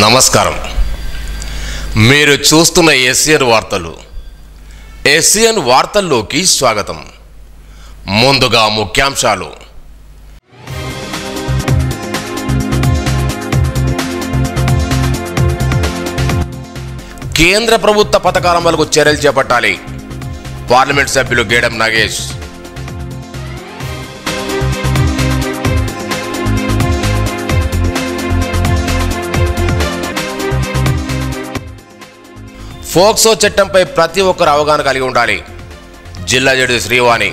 నమస్కారం. మీరు చూస్తున్న ఎస్సిఎన్ వార్తలు. ఎస్సిఎన్ వార్తల్లోకి స్వాగతం. ముందుగా ముఖ్యాంశాలు. కేంద్ర ప్రభుత్వ పథకాల అమలుకు చర్యలు చేపట్టాలి. పార్లమెంట్ సభ్యులు గేడం నాగేష్. ఫోక్సో చట్టంపై ప్రతి ఒక్కరు అవగాహన కలిగి ఉండాలి. జిల్లా జడ్జి శ్రీవాణి.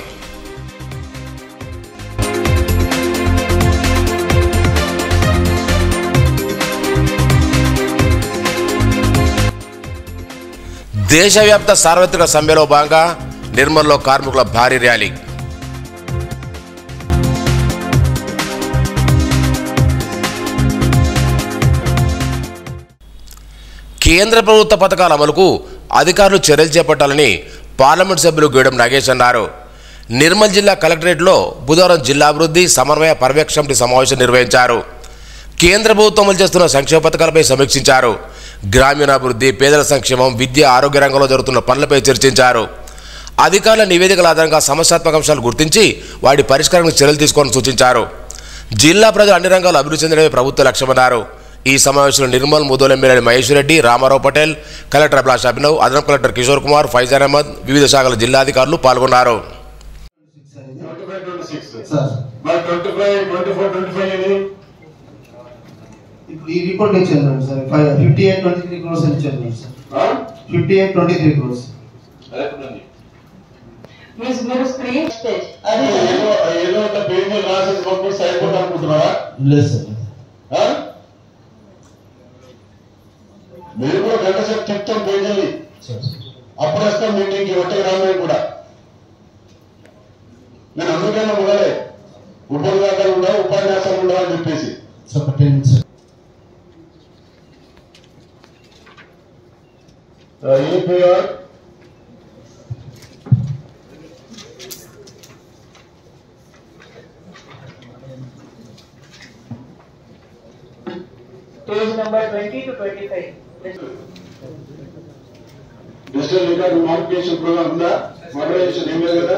దేశవ్యాప్త సార్వత్రిక సమ్మెలో భాగంగా నిర్మల్లో కార్మికుల భారీ ర్యాలీ. కేంద్ర ప్రభుత్వ పథకాల అమలుకు అధికారులు చర్యలు చేపట్టాలని పార్లమెంట్ సభ్యులు గేడం నాగేష్ అన్నారు. నిర్మల్ జిల్లా కలెక్టరేట్లో బుధవారం జిల్లా అభివృద్ధి సమన్వయ పర్యవేక్షణ కమిటీ సమావేశం నిర్వహించారు. కేంద్ర ప్రభుత్వం అమలు చేస్తున్న సంక్షేమ పథకాలపై సమీక్షించారు. గ్రామీణాభివృద్ధి, పేదల సంక్షేమం, విద్య, ఆరోగ్య రంగంలో జరుగుతున్న పనులపై చర్చించారు. అధికారుల నివేదికల ఆధారంగా సమస్యాత్మక అంశాలు గుర్తించి వాటి పరిష్కారానికి చర్యలు తీసుకోవాలని సూచించారు. జిల్లా ప్రజలు అన్ని రంగాల్లో అభివృద్ధి చెందడమే ప్రభుత్వ లక్ష్యమన్నారు. ఈ సమావేశంలో నిర్మల్ ముదోల్ ఎమ్మెల్యే మహేష్ రెడ్డి, రామారావు పటేల్, కలెక్టర్ అభిలాష్ అభినవ్, అదనపు కలెక్టర్ కిషోర్ కుమార్, ఫైజాన్ అహ్మద్, వివిధ శాఖల జిల్లాధికారులు పాల్గొన్నారు. మీరు కూడా గంట సేపు చెప్తాం పేజీల్ని, అప్పుడు వస్తాం మీటింగ్కి. ఒట్టే రామయ్య కూడా నేను అందుకైనా మొదలే ఉపన్యాసాలు ఉండవు, ఉపన్యాసాలు ఉండవు అని చెప్పేసి Page number 20 to 25. Digital record modification program ఉందా? మోడరేషన్ ఏం లేదు కదా?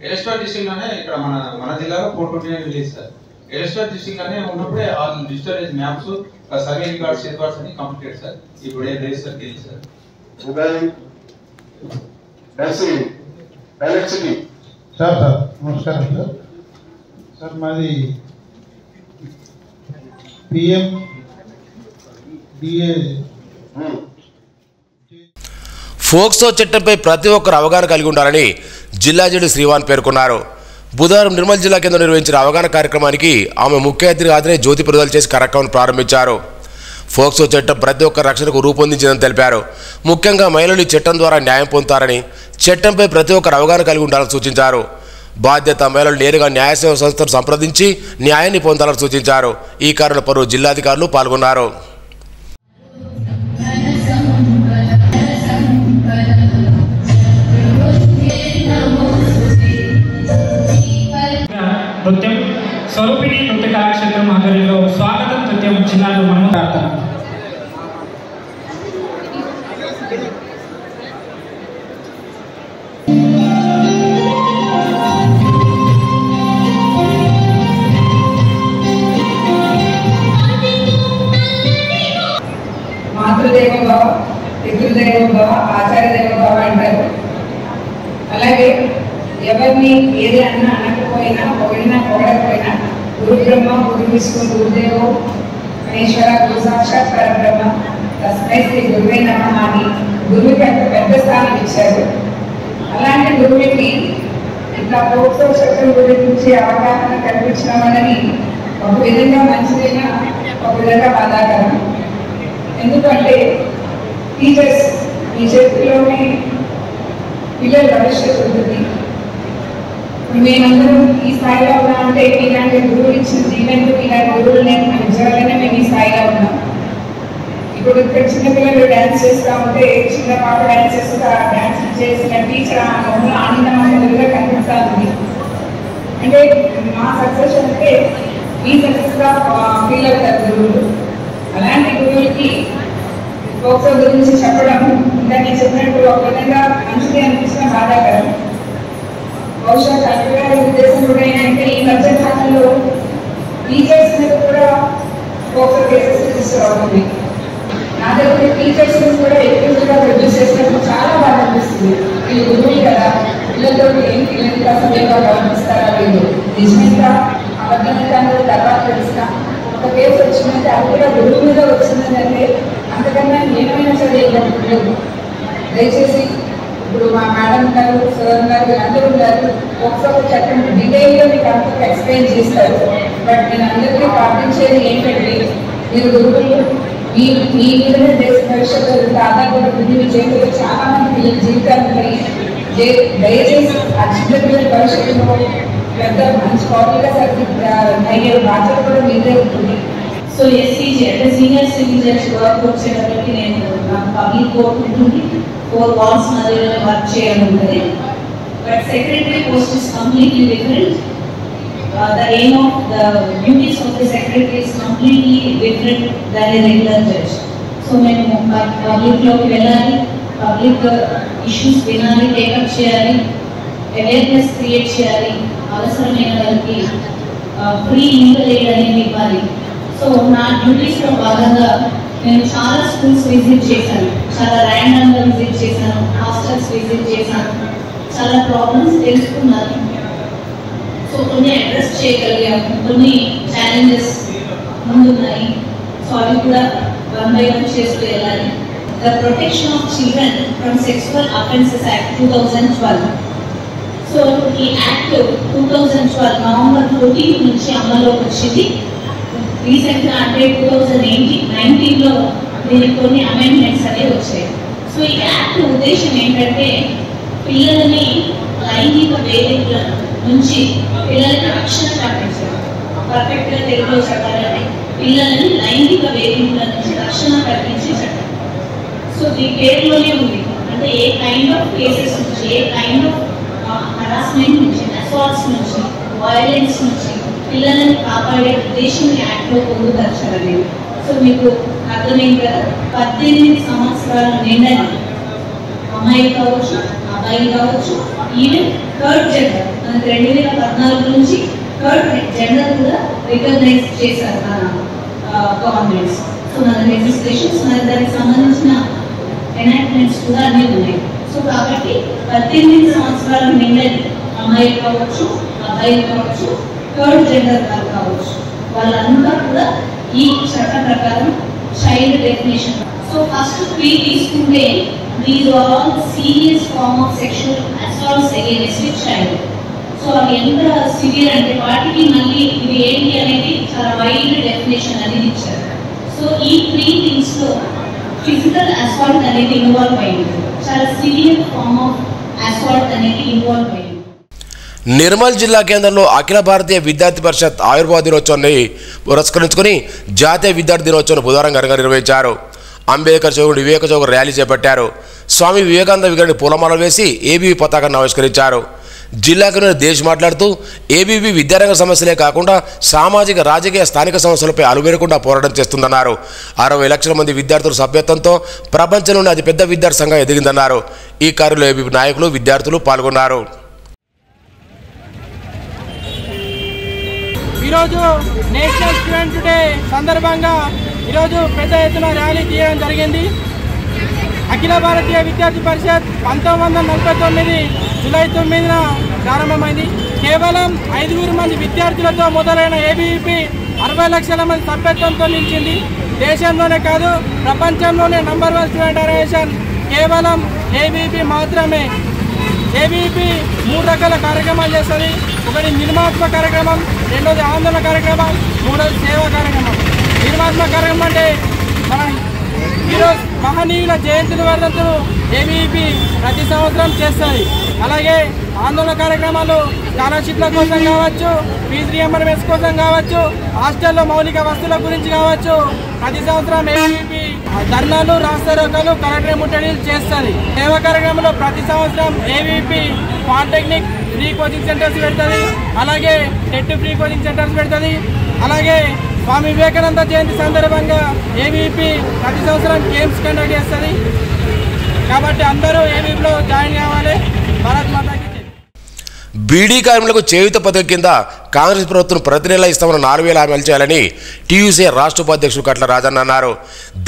ఎలక్ట్రానిక్ డిస్ట్రిక్ట్ లోనే ఇక్కడ మన జిల్లాలో 429 రిలీజ్ సార్. ఎలక్ట్రానిక్ డిస్ట్రిక్ట్ లోనే ఉన్నప్పుడే all digitalize maps, survey records, records అన్ని కంప్లీటెడ్ సార్. ఇప్పుడు ఏం లేదు సార్, తెలియదు సార్. ఎలక్ట్రిసిటీ సార్ నమస్కారం సార్. సార్ మాది PMDA. ఫోక్సో చట్టంపై ప్రతి ఒక్కరు అవగాహన కలిగి ఉండాలని జిల్లా జడ్జి శ్రీవాణి పేర్కొన్నారు. బుధవారం నిర్మల్ జిల్లా కేంద్రం నిర్వహించిన అవగాహన కార్యక్రమానికి ఆమె ముఖ్య అతిథిగా హాజరై జ్యోతి ప్రజ్వలన చేసి కార్యక్రమాన్ని ప్రారంభించారు. ఫోక్సో చట్టం ప్రతి ఒక్క రక్షణకు రూపొందించిందని తెలిపారు. ముఖ్యంగా మహిళలు ఈ చట్టం ద్వారా న్యాయం పొందుతారని, చట్టంపై ప్రతి ఒక్కరు అవగాహన కలిగి ఉండాలని సూచించారు. బాధ్యత మహిళలు నేరుగా న్యాయ సేవ సంస్థను సంప్రదించి న్యాయాన్ని పొందాలని సూచించారు. ఈ కారణంలో పలువురు జిల్లాధికారులు పాల్గొన్నారు. నృత్యం స్వరూపిణి నృత్య కళాక్షేత్రం ఆధ్వర్యంలో స్వాగతం నృత్యం చిన్నారులు మనము ప్రార్థన. మాతృదేవోభవ, పితృదేవోభవ, ఆచార్యదేవోభవ అంటారు. అలాగే ఎవరిని ఏది అన్నా అనకపోయినా, పొగిడినా పొగడకపోయినా, గురు బ్రహ్మ, గురు విష్ణు, గురుదేవో మహేశ్వర, గురు సాక్షాత్ పరబ్రహ్మ, తస్మై శ్రీ గురువే నమః అని గురువుకి అంత పెద్ద స్థానం ఇచ్చారు. అలాంటి గురువుకి ఇట్లా ఫోక్సో చట్టం గురించి అవగాహన కల్పించిన వాళ్ళని ఒక విధంగా మంచిదైనా, ఒక విధంగా బాధాకరం. ఎందుకంటే టీచర్స్ ఈ చేతిలోనే పిల్లల భవిష్యత్తు ఉంటుంది. మేమందరం ఈ స్థాయిలో ఉన్నామంటే ఇలాంటి గురువులు ఇచ్చిన జీవనంతో ఇలాంటి గురువులు ఉద్యోగాలనే మేము ఈ స్థాయిలో ఉన్నాం. ఇప్పుడు ఇక్కడ చిన్నపిల్లలు డ్యాన్స్ చేస్తూ ఉంటే చిన్న పాప డ్యాన్స్ చేస్తూ ఆ డ్యాన్స్ చేసిన టీచర్ ఆ మొహంలో ఆనందం కనిపిస్తూ ఉంది. అంటే మా సక్సెస్ అంటే మీ సక్సెస్గా ఫీల్ అవుతారు గురువులు. అలాంటి గురువులకి పోక్సో గురించి చెప్పడం ఇంకా నేను చెప్పినట్టు ఒక విధంగా మంచిది అనిపించిన బాధాకరం. బహుశా కలెక్టర్ గారి ఉద్దేశం కూడా ఏంటంటే ఈ మధ్య కాలంలో టీచర్స్ మీద కూడా పోక్సో కేసెస్ రిజిస్టర్ అవుతుంది. నా దగ్గర టీచర్స్ కూడా ఎక్కువగా ప్రొడ్యూస్ చేసినప్పుడు చాలా బాగా అనిపిస్తుంది. వీళ్ళు గురువులు కదా, పిల్లలతో ఏం పిల్లలు సమయంగా గమనిస్తారా వీళ్ళు నిజంగా అబద్ధంగా తర్వాత తెలుస్తా ఒక కేసు వచ్చిందంటే అది కూడా గురువు మీద వచ్చిందంటే అంతకన్నా ఏమైనా సరే ఇవ్వట్లేదు. దయచేసి ఇప్పుడు మా మేడం గారు సార్ గారు వీళ్ళందరూ ఉన్నారు, ఒకసారి చట్టం డీటెయిల్గా మీకు అంతా ఎక్స్ప్లెయిన్ చేస్తారు. బట్ నేను అందరికీ ప్రార్థించేది ఏంటంటే మీరు గురువులు మీ మీదనే దేశ భవిష్యత్తు ఆధారపడి ఉంది. మీ చేతుల్లో చాలా మంది పిల్లల జీవితాలు ఉన్నాయి. దయచేసి ఆ చిన్న పిల్లల భవిష్యత్తులో పెద్ద మంచి కాపీగా అయ్యే బాధ్యత కూడా మీదే ఉంటుంది. సో ఎస్సీజీ అంటే సీనియర్ సివిల్ జడ్జి వర్క్ వచ్చేటప్పటికి నేను పబ్లిక్ కోర్ట్ ఉంటుంది, 4 వాల్స్ మధ్యలోనే వర్క్ చేయాలి ఉంటుంది. But secretary post is completely different. The aim of the duties of the secretary is completely different than a regular judge. So మేము పబ్లిక్లోకి వెళ్ళాలి, public issues వినాలి, take up చేయాలి, అవేర్నెస్ క్రియేట్ చేయాలి, అవసరమైన వాళ్ళకి ఫ్రీ లీగల్ ఎయిడ్ అనేది ఇవ్వాలి. సో నా డ్యూటీస్లో భాగంగా నేను చాలా స్కూల్స్ విజిట్ చేశాను, చాలా ర్యాండమ్గా విజిట్ చేశాను, హాస్టల్స్ విజిట్ చేశాను, చాలా ప్రాబ్లమ్స్ తెలుసుకున్నాను. సో కొన్ని అడ్రస్ చేయగలిగాము, కొన్ని ఛాలెంజెస్ ముందున్నాయి. సో అవి కూడా 1 by 1 చేస్తూ వెళ్ళాలి. The protection of children from sexual offences act 2012. So ఈ యాక్ట్ 2012 నవంబర్ 14 నుంచి అమల్లోకి వచ్చింది. రీసెంట్గా అంటే 2019లో దీనికి కొన్ని అమెండ్మెంట్స్ అనేవి వచ్చాయి. సో ఈ యాక్ట్ ఉద్దేశం ఏంటంటే పిల్లలని లైంగిక వేదికల నుంచి పిల్లలకి రక్షణ కల్పించారు. పర్ఫెక్ట్గా తెలుగులో చెప్పాలంటే పిల్లలని లైంగిక వేదికల నుంచి రక్షణ కల్పించే చట్టం. సో ఈ పేరులోనే ఉంది, అంటే ఏ కైండ్ ఆఫ్ కేసెస్ నుంచి, ఏ కైండ్ ఆఫ్ హరాస్మెంట్ నుంచి, అసాల్ట్స్ నుంచి, వైలెన్స్ నుంచి పిల్లలని కాపాడే ఉద్దేశం యాక్ట్లో పొందుపరచారనేది. సో మీకు అర్థమైంది కదా, 18 సంవత్సరాల నిండిన అమ్మాయి కావచ్చు, అబ్బాయి కావచ్చు, ఈవెన్ థర్డ్ జెండర్ మనకి 2014 నుంచి థర్డ్ జెండర్ కూడా రికగ్నైజ్ చేశారు మన గవర్నమెంట్స్. సో మన లెజిస్లేషన్స్, మన దానికి సంబంధించిన ఎనాక్ట్మెంట్స్ కూడా అన్నీ ఉన్నాయి. సో కాబట్టి 18 సంవత్సరాలు నిండిన అమ్మాయి కావచ్చు, అబ్బాయి కావచ్చు, థర్డ్ జెండర్ వారు కావచ్చు, వాళ్ళంతా కూడా ఈ చట్ట ప్రకారం చైల్డ్ డెఫినేషన్. సో ఫస్ట్ 3 తీసుకుంటే these are all serious form of sexual assaults against a child. So అది ఎంత సివియర్ అంటే వాటికి మళ్ళీ ఇది ఏంటి అనేది చాలా వైడ్ డెఫినేషన్ అనేది ఇచ్చారు. సో ఈ 3 థింగ్స్ లో ఫిజికల్ అసాల్ట్ అనేది ఇన్వాల్వ్ అయింది, చాలా సివియర్ ఫార్మ్ ఆఫ్ అసాల్ట్ అనేది ఇన్వాల్వ్ అయింది. నిర్మల్ జిల్లా కేంద్రంలో అఖిల భారతీయ విద్యార్థి పరిషత్ ఆయుర్వేద దినోత్సవాన్ని పురస్కరించుకుని జాతీయ విద్యార్థి దినోత్సవం బుధవారం ఘనంగా నిర్వహించారు. అంబేద్కర్ చౌక్ వివేక చౌక్ ర్యాలీ చేపట్టారు. స్వామి వివేకానంద విగ్రహాన్ని పూలమాలలు వేసి ఏబీవీ పతాకాన్ని ఆవిష్కరించారు. జిల్లా కన్వీనర్ దేశ్ మాట్లాడుతూ ఏబీవీ విద్యారంగ సమస్యలే కాకుండా సామాజిక, రాజకీయ, స్థానిక సమస్యలపై అలువేరకుండా పోరాటం చేస్తుందన్నారు. 60 లక్షల మంది విద్యార్థుల సభ్యత్వంతో ప్రపంచంలోని అతిపెద్ద విద్యార్థి సంఘం ఎదిగిందన్నారు. ఈ కార్యక్రమంలో ఏబీవీ నాయకులు, విద్యార్థులు పాల్గొన్నారు. ఈరోజు నేషనల్ స్టూడెంట్ డే సందర్భంగా ఈరోజు పెద్ద ఎత్తున ర్యాలీ తీయడం జరిగింది. అఖిల భారతీయ విద్యార్థి పరిషత్ 1949 జూలై 9న ప్రారంభమైంది. కేవలం 5 మంది విద్యార్థులతో మొదలైన ఏబీవీపీ 60 లక్షల మంది సభ్యత్వంతో నిలిచింది. దేశంలోనే కాదు, ప్రపంచంలోనే నంబర్ 1 స్టూడెంట్ ఆర్గనైజేషన్ కేవలం ఏబీవీపీ మాత్రమే. ఏబీవీపీ 3 రకాల కార్యక్రమాలు చేస్తుంది. ఒకటి నిర్మాణాత్మక కార్యక్రమం, రెండోది ఆందోళన కార్యక్రమం, మూడోది సేవా కార్యక్రమం. నిర్మాణాత్మక కార్యక్రమం అంటే మన ఈరోజు మహనీయుల జయంతుల వర్ధంతులు ఏబీవీపీ ప్రతి సంవత్సరం చేస్తుంది. అలాగే ఆందోళన కార్యక్రమాలు స్కాలర్షిప్ల కోసం కావచ్చు, ఫీజు రియంబర్స్మెంట్స్ కోసం కావచ్చు, హాస్టల్లో మౌలిక వస్తువుల గురించి కావచ్చు, ప్రతి సంవత్సరం ఏబీవీపీ ధర్నాలు, రాస్తారోకాలు, కలెక్టర్ ముట్టడిలు చేస్తుంది. సేవా కార్యక్రమంలో ప్రతి సంవత్సరం ABVP polytechnic free coaching centres పెడుతుంది. అలాగే టెట్ ఫ్రీ కోచింగ్ సెంటర్స్ పెడుతుంది. అలాగే స్వామి వివేకానంద జయంతి సందర్భంగా ఏవీపీ ప్రతి సంవత్సరం గేమ్స్ కండక్ట్ చేస్తుంది కాబట్టి అందరూ ఏవీపీలో జాయిన్ కావాలి. భారత్ మాతాకి జై. బీడీ కార్మికులకు చేయూత పథకం కింద కాంగ్రెస్ ప్రభుత్వం ప్రతి నెల ఇస్తామన్న 4,000 అమలు చేయాలని టీయూసీ రాష్ట్ర ఉపాధ్యక్షుడు కట్ల రాజన్న అన్నారు.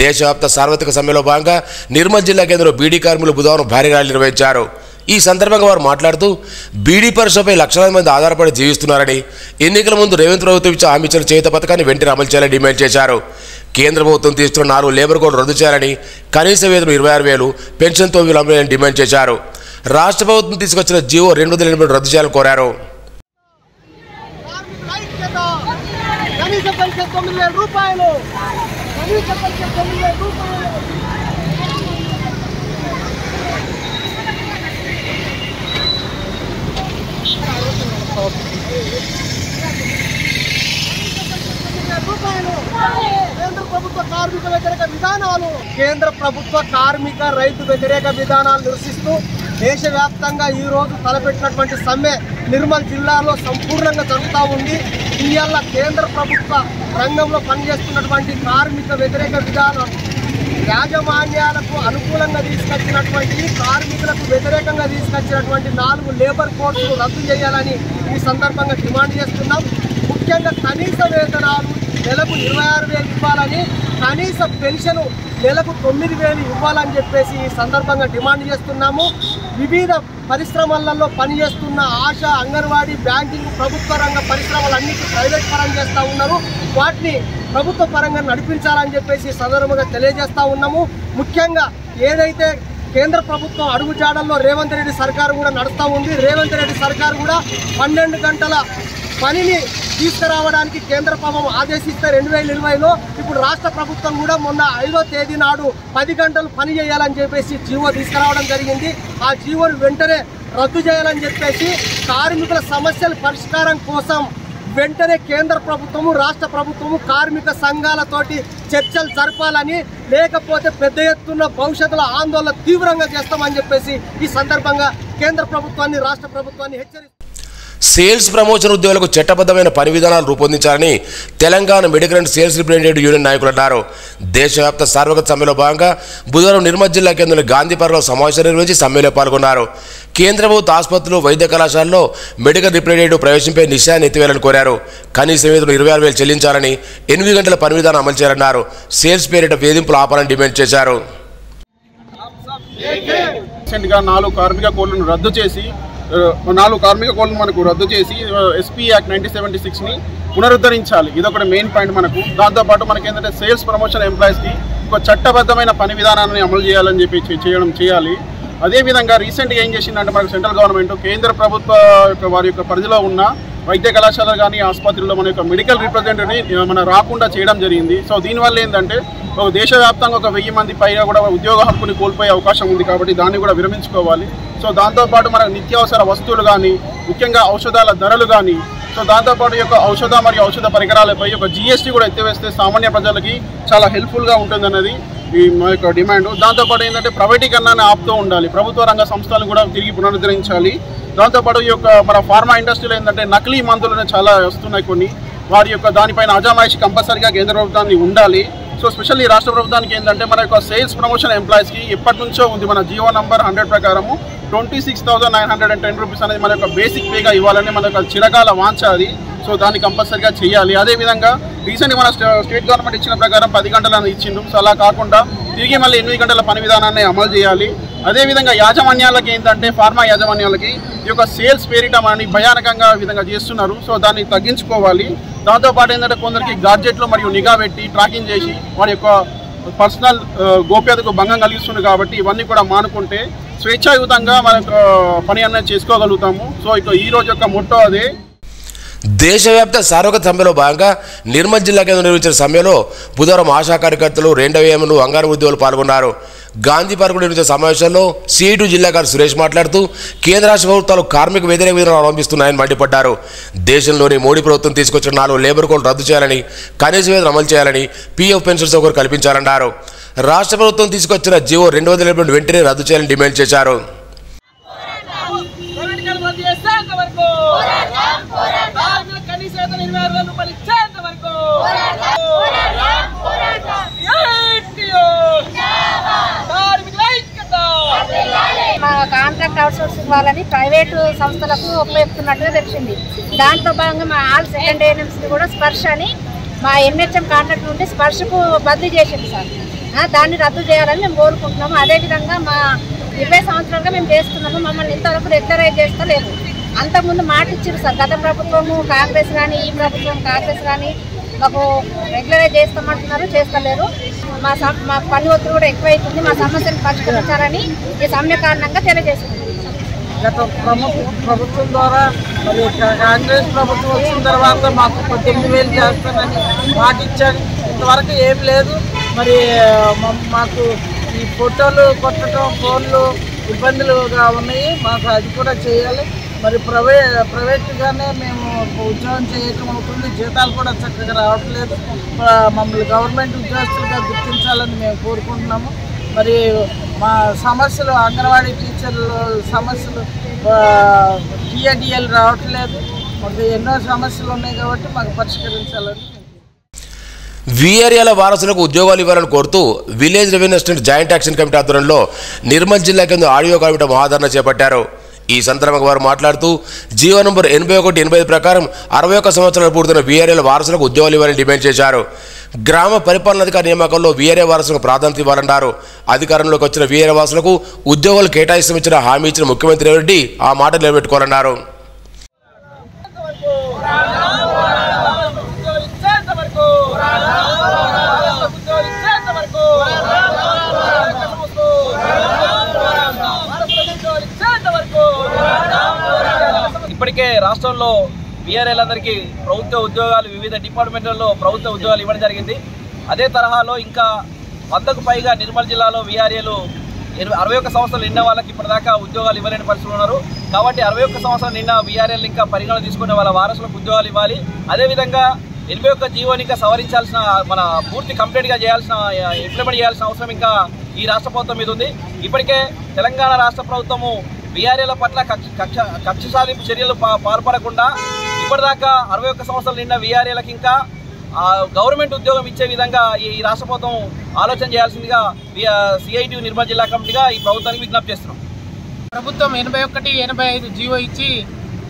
దేశవ్యాప్త సార్వత్రిక సమ్మెలో భాగంగా నిర్మల్ జిల్లా కేంద్రంలో బీడీ కార్మికులు బుధవారం భారీ ర్యాలీ నిర్వహించారు. ఈ సందర్భంగా వారు మాట్లాడుతూ బీడీ పరిశ్రమపై లక్షలాది మంది ఆధారపడి జీవిస్తున్నారని, ఎన్నికల ముందు రేవంత్ ప్రభుత్వం ఇచ్చే హామీ ఇచ్చిన చేయూత పథకాన్ని వెంటనే అమలు చేయాలని డిమాండ్ చేశారు. కేంద్ర ప్రభుత్వం తీసుకున్న 4 లేబర్ కోడ్ రద్దు చేయాలని, కనీస వేతనం 26,000, పెన్షన్ 9,000 అమలు డిమాండ్ చేశారు. రాష్ట్ర ప్రభుత్వం తీసుకొచ్చిన జీవో 208 రద్దు చేయాలని కోరారు. కేంద్ర ప్రభుత్వ కార్మిక రైతు వ్యతిరేక విధానాలు నిరసిస్తూ దేశవ్యాప్తంగా ఈ రోజు తలపెట్టినటువంటి సమ్మె నిర్మల్ జిల్లాలో సంపూర్ణంగా జరుగుతూ ఉంది. ఇవాళ కేంద్ర ప్రభుత్వ రంగంలో పనిచేస్తున్నటువంటి కార్మిక వ్యతిరేక విధానం యాజమాన్యాలకు అనుకూలంగా తీసుకొచ్చినటువంటి, కార్మికులకు వ్యతిరేకంగా తీసుకొచ్చినటువంటి 4 లేబర్ కోడ్స్ రద్దు చేయాలని ఈ సందర్భంగా డిమాండ్ చేస్తున్నాం. ముఖ్యంగా కనీస వేతనాలు నెలకు 26,000 ఇవ్వాలని, కనీస పెన్షన్ నెలకు 9,000 ఇవ్వాలని చెప్పేసి ఈ సందర్భంగా డిమాండ్ చేస్తున్నాము. వివిధ పరిశ్రమలలో పనిచేస్తున్న ఆశా, అంగన్వాడీ, బ్యాంకింగ్, ప్రభుత్వ రంగ పరిశ్రమలన్నిటి ప్రైవేట్ పరం చేస్తూ ఉన్నారు. వాటిని ప్రభుత్వ పరంగా నడిపించాలని చెప్పేసి సందర్భంగా తెలియజేస్తూ ఉన్నాము. ముఖ్యంగా ఏదైతే కేంద్ర ప్రభుత్వం అడుగుజాడల్లో రేవంత్ రెడ్డి సర్కారు కూడా నడుస్తూ ఉంది. రేవంత్ రెడ్డి సర్కారు కూడా 12 గంటల పనిని తీసుకురావడానికి కేంద్ర ప్రభుత్వం ఆదేశిస్తే 2020లో ఇప్పుడు రాష్ట్ర ప్రభుత్వం కూడా మొన్న 5వ తేదీ నాడు 10 గంటలు పని చేయాలని చెప్పేసి జీవో తీసుకురావడం జరిగింది. ఆ జీవోను వెంటనే రద్దు చేయాలని చెప్పేసి కార్మికుల సమస్యల పరిష్కారం కోసం వెంటనే కేంద్ర ప్రభుత్వము, రాష్ట్ర ప్రభుత్వము కార్మిక సంఘాలతోటి చర్చలు జరపాలని, లేకపోతే పెద్ద ఎత్తున భవిష్యత్తులో ఆందోళన తీవ్రంగా చేస్తామని చెప్పేసి ఈ సందర్భంగా కేంద్ర ప్రభుత్వాన్ని, రాష్ట్ర ప్రభుత్వాన్ని హెచ్చరిస్తారు. సేల్స్ ప్రమోషన్ ఉద్యోగులకు చట్టబద్ధమైన పని విధానాలు రూపొందించాలని Telangana medical and sales representative union నాయకులు అన్నారు. దేశవ్యాప్త సార్వత్రిక సమ్మెలో భాగంగా బుధవారం నిర్మల్ జిల్లా కేంద్రంలోని గాంధీ పార్క్లో సమావేశం నిర్వహించి సమ్మెలో పాల్గొన్నారు. కేంద్ర ప్రభుత్వ ఆసుపత్రులు, వైద్య కళాశాలలో మెడికల్ రిప్రజెంటేటివ్ ప్రవేశంపై నిషేధాన్ని ఎత్తివేయాలని కోరారు. కనీస వేతనం 26,000 చెల్లించాలని, 8 గంటల పని విధానం అమలు చేయాలన్నారు. సేల్స్ పేరిట వేధింపులు ఆపాలని డిమాండ్ చేశారు. రీసెంట్గా 4 కార్మిక కోడ్లను రద్దు చేసి 4 కార్మిక కోడ్లను మనకు రద్దు చేసి ఎస్పీ యాక్ట్ 1976ని పునరుద్ధరించాలి. ఇదొకటి మెయిన్ పాయింట్ మనకు. దాంతోపాటు మనకి ఏంటంటే సేల్స్ ప్రమోషన్ ఎంప్లాయీస్కి ఒక చట్టబద్ధమైన పని విధానాన్ని అమలు చేయాలని చెప్పి చేయాలి. అదేవిధంగా రీసెంట్గా ఏం చేసిందంటే మనకు సెంట్రల్ గవర్నమెంట్ కేంద్ర ప్రభుత్వ వారి యొక్క పరిధిలో ఉన్న వైద్య కళాశాల కానీ ఆసుపత్రుల్లో మన యొక్క మెడికల్ రిప్రజెంటేటివ్ని మన రాకుండా చేయడం జరిగింది. సో దీనివల్ల ఏంటంటే దేశవ్యాప్తంగా ఒక 1000 మంది పైగా కూడా ఉద్యోగ హక్కుని కోల్పోయే అవకాశం ఉంది. కాబట్టి దాన్ని కూడా విరమించుకోవాలి. సో దాంతోపాటు మనకు నిత్యావసర వస్తువులు కానీ, ముఖ్యంగా ఔషధాల ధరలు కానీ, సో దాంతోపాటు యొక్క ఔషధ మరియు ఔషధ పరికరాలపై ఒక జీఎస్టీ కూడా ఎత్తివేస్తే సామాన్య ప్రజలకి చాలా హెల్ప్ఫుల్గా ఉంటుందన్నది ఈ మా యొక్క డిమాండ్. దాంతోపాటు ఏంటంటే ప్రైవేటీకరణాన్ని ఆపుతూ ఉండాలి. ప్రభుత్వ రంగ సంస్థలను కూడా తిరిగి పునరుద్ధరించాలి. దాంతోపాటు ఈ యొక్క మన ఫార్మా ఇండస్ట్రీలో ఏంటంటే నకిలీ మందులు చాలా వస్తున్నాయి కొన్ని. వారి యొక్క దానిపైన అజమాయిషీ కంపల్సరీగా కేంద్ర ప్రభుత్వాన్ని ఉండాలి. సో స్పెషల్లీ రాష్ట్ర ప్రభుత్వానికి ఏంటంటే మన యొక్క సేల్స్ ప్రమోషన్ ఎంప్లాయీస్కి ఎప్పటి నుంచో ఉంది. మన జీవో నంబర్ 100 ప్రకారము 26,910 రూపీస్ అనేది మన యొక్క బేసిక్ పేగా ఇవ్వాలని మన యొక్క చిరకాల వాంఛ అది. సో దాన్ని కంపల్సరీగా చేయాలి. అదేవిధంగా రీసెంట్గా మన స్టేట్ గవర్నమెంట్ ఇచ్చిన ప్రకారం 10 గంటలను ఇచ్చిండు. సో అలా కాకుండా తిరిగి మళ్ళీ 8 గంటల పని విధానాన్ని అమలు చేయాలి. అదేవిధంగా యాజమాన్యాలకి ఏంటంటే ఫార్మా యాజమాన్యాలకి ఈ యొక్క సేల్స్ పేరిట మనని భయానకంగా విధంగా చేస్తున్నారు. సో దాన్ని తగ్గించుకోవాలి. దాంతోపాటు ఏంటంటే కొందరికి గాడ్జెట్లు మరియు నిఘా పెట్టి ట్రాకింగ్ చేసి వారి యొక్క పర్సనల్ గోప్యతకు భంగం కలిగిస్తుంది. కాబట్టి ఇవన్నీ కూడా మానుకుంటే స్వేచ్ఛాయుతంగా మనకు పని అనేది చేసుకోగలుగుతాము. సో ఇక ఈ రోజు యొక్క మొట్టో అదే. దేశవ్యాప్త సార్వత్రిక సమ్మెలో భాగంగా నిర్మల్ జిల్లా కేంద్రం నిర్వహించిన సమ్మెలో బుధవారం ఆశా కార్యకర్తలు, రెండవేయములు, అంగన్వాడీ ఉద్యోగులు పాల్గొన్నారు. గాంధీ పార్కులో నిర్వహించిన సమావేశంలో సిఐటి జిల్లా గారు సురేష్ మాట్లాడుతూ కేంద్ర రాష్ట్ర ప్రభుత్వాలు కార్మిక వ్యతిరేక విధానాలు అవలంబిస్తున్నాయని మండిపడ్డారు. దేశంలోని మోడీ ప్రభుత్వం తీసుకొచ్చిన 4 లేబర్ కోడ్లు రద్దు చేయాలని, కనీస వేతనం అమలు చేయాలని, పీఎఫ్ పెన్షన్ సౌకర్యం కల్పించాలన్నారు. రాష్ట్ర ప్రభుత్వం తీసుకొచ్చిన జీవో 208 వెంటనే రద్దు చేయాలని డిమాండ్ చేశారు. కనీస 26,000 రూపాయలు ఇచ్చేంత వరకు ఇవ్వాలని ప్రైవేటు సంస్థలకు ఉపయోగిస్తున్నట్టుగా తెలిసింది. దాంట్లో భాగంగా మా ఆల్ సెకండ్ ఏఎన్ఎంసీ కూడా స్పర్శ అని మా ఎన్హెచ్ఎం కాంట్రాక్ట్ నుండి స్పర్శకు బదిలీ చేసింది సార్. దాన్ని రద్దు చేయాలని మేము కోరుకుంటున్నాము. అదేవిధంగా మా 20 సంవత్సరాలుగా మేము చేస్తున్నాము, మమ్మల్ని ఇంతవరకు రెగ్యులరైజ్ చేస్తలేదు. అంతకుముందు మాట ఇచ్చారు సార్, గత ప్రభుత్వము కాంగ్రెస్ కానీ ఈ ప్రభుత్వం కాంగ్రెస్ కానీ మాకు రెగ్యులరైజ్ చేస్తామంటున్నారు, చేస్తలేరు. మా పని ఒత్తిడి కూడా ఎక్కువైతుంది, మా సమస్యను పరిష్కరించాలని ఈ సమ్మె కారణంగా తెలియజేస్తుంది. గత ప్రభుత్వం ద్వారా మరి కాంగ్రెస్ ప్రభుత్వం వచ్చిన తర్వాత మాకు 18,000 చేస్తానని మాట ఇచ్చారు. ఇంతవరకు ఏం లేదు. మరి మాకు ఈ ఫోటోలు కొట్టడం, ఫోన్లు ఇబ్బందులుగా ఉన్నాయి. మాకు అది కూడా చేయాలి. మరి ప్రైవేట్గానే మేము ఉద్యోగం చేయటం అవుతుంది. జీతాలు కూడా చక్కగా రావట్లేదు. మమ్మల్ని గవర్నమెంట్ ఉద్యోగస్తులుగా గుర్తించాలని మేము కోరుకుంటున్నాము. మరి మా సమస్యలు అంగన్వాడీ టీచర్లు సమస్యలు టీఏడిఎల్ రావట్లేదు. మాకు ఎన్నో సమస్యలు ఉన్నాయి కాబట్టి మాకు పరిష్కరించాలని. వీఆర్ఏల వారసులకు ఉద్యోగాలు ఇవ్వాలని కోరుతూ village revenue assistant joint action committee ఆధ్వర్యంలో నిర్మల్ జిల్లా కేంద్ర ఆడియో కమిటీ మహాధరణ చేపట్టారు. ఈ సందర్భంగా వారు మాట్లాడుతూ జీవో నంబర్ 81-85 ప్రకారం 61 సంవత్సరాలు పూర్తయిన వీఆర్ఏల వారసులకు ఉద్యోగాలు ఇవ్వాలని డిమాండ్ చేశారు. గ్రామ పరిపాలనాధికారి నియామకంలో వీఆర్ఏ వారసులకు ప్రాధాన్యత ఇవ్వాలన్నారు. అధికారంలోకి వచ్చిన వీఆర్ఏ వారసులకు ఉద్యోగాలు కేటాయిస్తామిచ్చిన హామీ ఇచ్చిన ముఖ్యమంత్రి రేవంత్ రెడ్డి ఆ మాట నిలబెట్టుకోవాలన్నారు. ఇప్పటికే రాష్ట్రంలో వీఆర్ఏలందరికీ ప్రభుత్వ ఉద్యోగాలు వివిధ డిపార్ట్మెంట్లలో ప్రభుత్వ ఉద్యోగాలు ఇవ్వడం జరిగింది. అదే తరహాలో ఇంకా 100కు పైగా నిర్మల్ జిల్లాలో వీఆర్ఏలు 61 సంవత్సరాలు నిన్న వాళ్ళకి ఇప్పటిదాకా ఉద్యోగాలు ఇవ్వలేని పరిస్థితులు ఉన్నారు. కాబట్టి 61 సంవత్సరాలు నిన్న వీఆర్ఏలు ఇంకా పరిగణన తీసుకునే వాళ్ళ వారసులకు ఉద్యోగాలు ఇవ్వాలి. అదేవిధంగా 81 జీవోని ఇంకా సవరించాల్సిన, మన పూర్తి కంప్లీట్గా చేయాల్సిన, ఇంప్లిమెంట్ చేయాల్సిన అవసరం ఇంకా ఈ రాష్ట్ర ప్రభుత్వం మీద ఉంది. ఇప్పటికే తెలంగాణ రాష్ట్ర ప్రభుత్వము వీఆర్ఏల పట్ల కక్ష సాధింపు చర్యలు పాల్పడకుండా ఇప్పటిదాకా 61 సంవత్సరాలు నిన్న వీఆర్ఏలకు ఇంకా గవర్నమెంట్ ఉద్యోగం ఇచ్చే విధంగా ఈ రాష్ట్ర ప్రభుత్వం ఆలోచన చేయాల్సిందిగా సిఐటి నిర్మల్ జిల్లా కమిటీగా ఈ ప్రభుత్వానికి విజ్ఞప్తి చేస్తున్నాం. ప్రభుత్వం 81-85 జీవో ఇచ్చి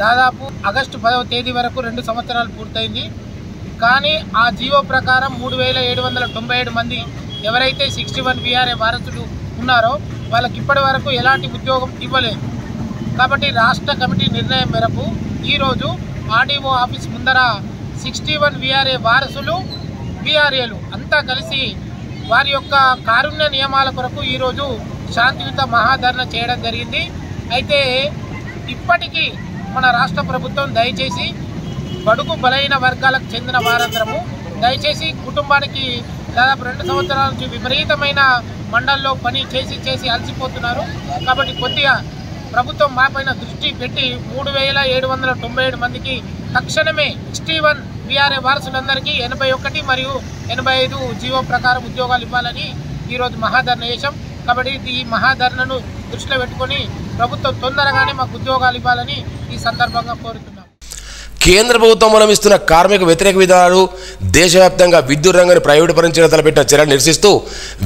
దాదాపు ఆగస్టు 10వ తేదీ వరకు 2 సంవత్సరాలు పూర్తయింది. కానీ ఆ జీవో ప్రకారం 3,797 మంది ఎవరైతే 61 వీఆర్ఏ వారసులు ఉన్నారో వాళ్ళకి ఇప్పటి వరకు ఎలాంటి ఉద్యోగం ఇవ్వలేదు. కాబట్టి రాష్ట్ర కమిటీ నిర్ణయం మేరకు ఈరోజు ఆర్డీఓ ఆఫీస్ ముందర 61 వీఆర్ఏ వారసులు, వీఆర్ఏలు అంతా కలిసి వారి యొక్క కారుణ్య నియమాల కొరకు ఈరోజు శాంతియుత మహాధరణ చేయడం జరిగింది. అయితే ఇప్పటికీ మన రాష్ట్ర ప్రభుత్వం దయచేసి బడుగు బలైన వర్గాలకు చెందిన వారందరము దయచేసి కుటుంబానికి దాదాపు 2 సంవత్సరాల నుంచి విపరీతమైన మండల్లో పని చేసి అలసిపోతున్నారు. కాబట్టి కొద్దిగా ప్రభుత్వం మా పైన దృష్టి పెట్టి 3,797 మందికి తక్షణమే 61 వీఆర్ఏ వారసులందరికీ 81 మరియు 85 జీవో ప్రకారం ఉద్యోగాలు ఇవ్వాలని ఈరోజు మహాధరణ చేశాం. కాబట్టి ఈ మహాధరణను దృష్టిలో పెట్టుకొని ప్రభుత్వం తొందరగానే మాకు ఉద్యోగాలు ఇవ్వాలని ఈ సందర్భంగా కోరుతున్నాం. కేంద్ర ప్రభుత్వం అవలంబిస్తున్న కార్మిక వ్యతిరేక విధానాలు, దేశవ్యాప్తంగా విద్యుత్ రంగాన్ని ప్రైవేటుపరించడం తలపెట్టిన చర్యలు నిరసిస్తూ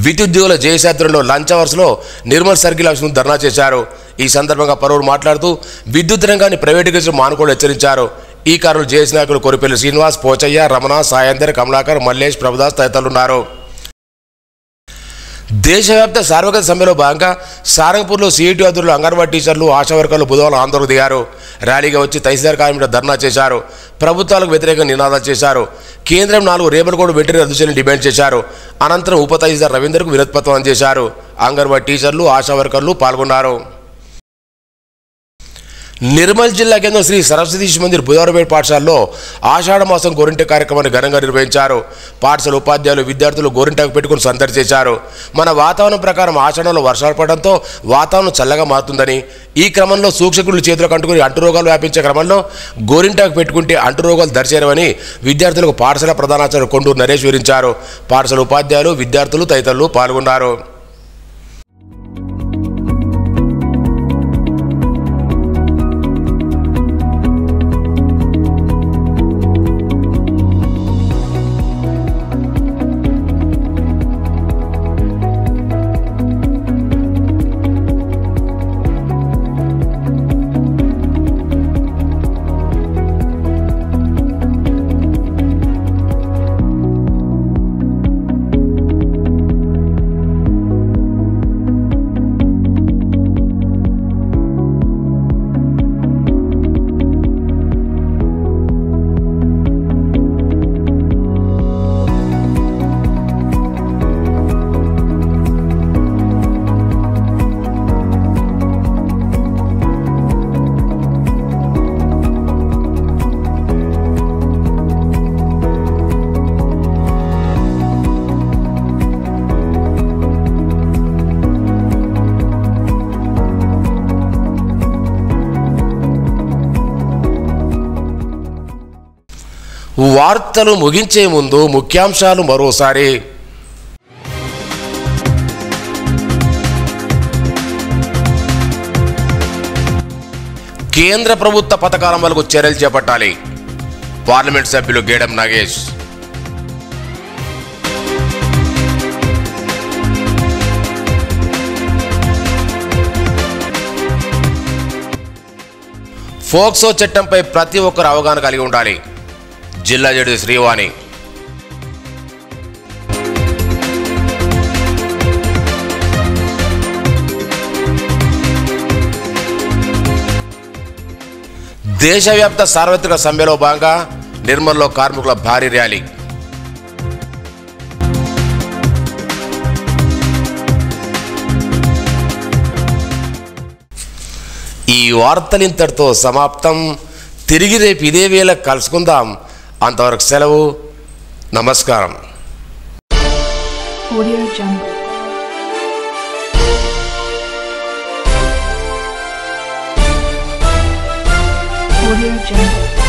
విద్యుద్యోగుల జేఏసీ లంచ్ అవర్స్లో నిర్మల్ సర్కిల్ ఆఫీస్ ముందు ధర్నా చేశారు. ఈ సందర్భంగా పలువురు మాట్లాడుతూ విద్యుత్ రంగాన్ని ప్రైవేటీకరించడం మానుకోవడం హెచ్చరించారు. ఈ కారణంలో జేఏసీ నాయకులు కొరిపల్లి శ్రీనివాస్, పోచయ్య, రమణ, సాయందర్, కమలాకర్, మల్లేష్, ప్రభుదాస్ తదితరులున్నారు. దేశవ్యాప్త సార్వత్రిక సమ్మెలో భాగంగా సారంగపూర్లో సిఐటి ఆధ్వర్యంలో అంగన్వాడీ టీచర్లు, ఆశా వర్కర్లు బుధవారం ఆందోళన దిగారు. ర్యాలీగా వచ్చి తహసీల్దార్ కార్యాలయంలో ధర్నా చేశారు. ప్రభుత్వాలకు వ్యతిరేకంగా నినాదాలు చేశారు. కేంద్రం 4 రేపటి కోడ్ వెంటనే రద్దు చేయాలని డిమాండ్ చేశారు. అనంతరం ఉప తహసీల్దార్ రవీందర్కు వినతిపత్రం అందజేశారు. అంగన్వాడీ టీచర్లు, ఆశా వర్కర్లు పాల్గొన్నారు. నిర్మల్ జిల్లా కేంద్రం శ్రీ సరస్వతి శిశు మందిర్ బుధవారపేట పాఠశాలలో ఆషాఢ మాసం గోరింట కార్యక్రమాన్ని ఘనంగా నిర్వహించారు. పాఠశాల ఉపాధ్యాయులు, విద్యార్థులు గోరింటాకు పెట్టుకుని సందడి చేశారు. మన వాతావరణం ప్రకారం ఆషాఢంలో వర్షాలు పడడంతో వాతావరణం చల్లగా మారుతుందని, ఈ క్రమంలో సూక్ష్మక్రిములు చేతులకు అంటుకుని అంటురోగాలు వ్యాపించే క్రమంలో గోరింటాకు పెట్టుకుంటే అంటురోగాలు దరిచేరవని విద్యార్థులకు పాఠశాల ప్రధానాచార్యులు కొండూరు నరేష్ వివరించారు. పాఠశాల ఉపాధ్యాయులు, విద్యార్థులు తదితరులు పాల్గొన్నారు. వార్తలు ముగించే ముందు ముఖ్యాంశాలు మరోసారి. కేంద్ర ప్రభుత్వ పథకాల అమలుకు చర్యలు చేపట్టాలి. పార్లమెంట్ సభ్యులు గేడం నాగేష్. ఫోక్సో చట్టంపై ప్రతి ఒక్కరు అవగాహన కలిగి ఉండాలి. జిల్లా జడ్జి శ్రీవాణి. దేశవ్యాప్త సార్వత్రిక సమ్మెలో భాగంగా నిర్మల్లో కార్మికుల భారీ ర్యాలీ. ఈ వార్తలు ఇంతటితో సమాప్తం. తిరిగి రేపు ఇదే వేళ కలుసుకుందాం. అంతవరకు సెలవు. నమస్కారం. Audio Jungle.